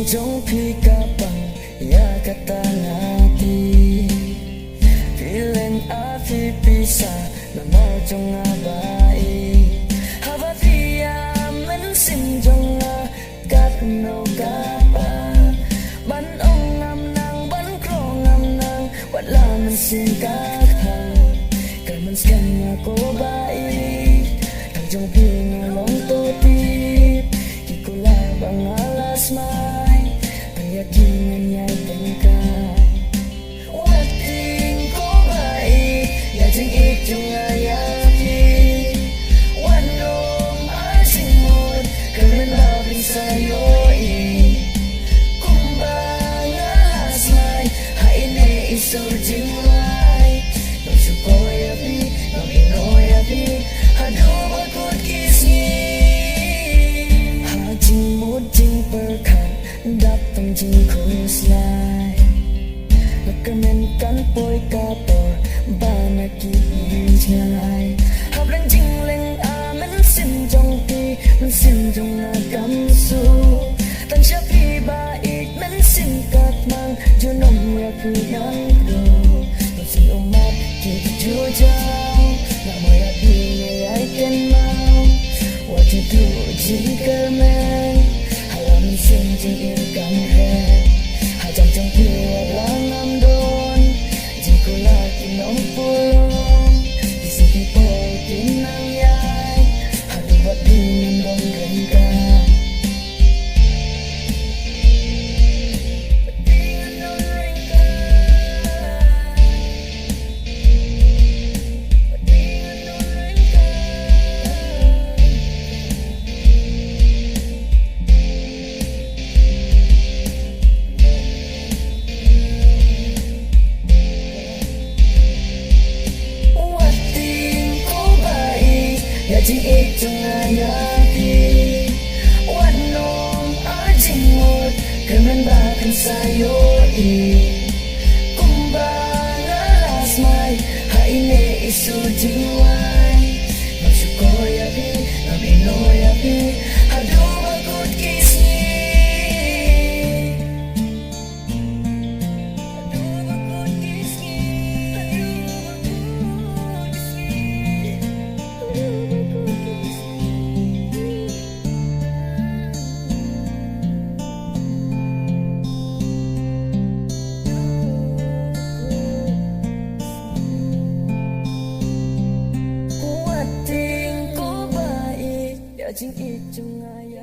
trong khi kapang ya katangati Pilen afi pisa na mau trong abai Havavia men sim trong kat no kapa Ban ông ngam nang ban kro ngam nang Wat la men sim kat hang Kan men skan ako bai Tang trong pi ngalong to tip Kikula bang alas mai Yakinan niya tengkay Wating ko baik Yajing ityong ayaki Wanong asimod Kaman labing sa'yo Kumbang alas may Haine isor jingway Nung sukoy api Nung inoy api Hado magkod kisngi Hajing mo jing perkan Datang jingkus lai Nakamen poi kapor Bana kijai Hablang jingleng amen sim jong pi Men sim jong agam su Tan siya pi baik men sim katmang Junom ya kuyang do Men sim umat kijujang Nak moya pi ngayay ken mau Wajib tu jingkermen Halaman sim jing irkang red Hajam jong piwa lang am don Jiko laki nong pulong Disipi po tinang yay Hadu buat dingin dong rengka Dingin dong rengka Dingin dong rengka Yajing ityong ayaki Wanong ajingod Kaman bakan sa'yo Kumbang alas may Haine iso jingway Magsukoy api Nabinoy api Hado magkod kisni Hado magkod kisni Hado magkod kisni Yajing ityong ayaki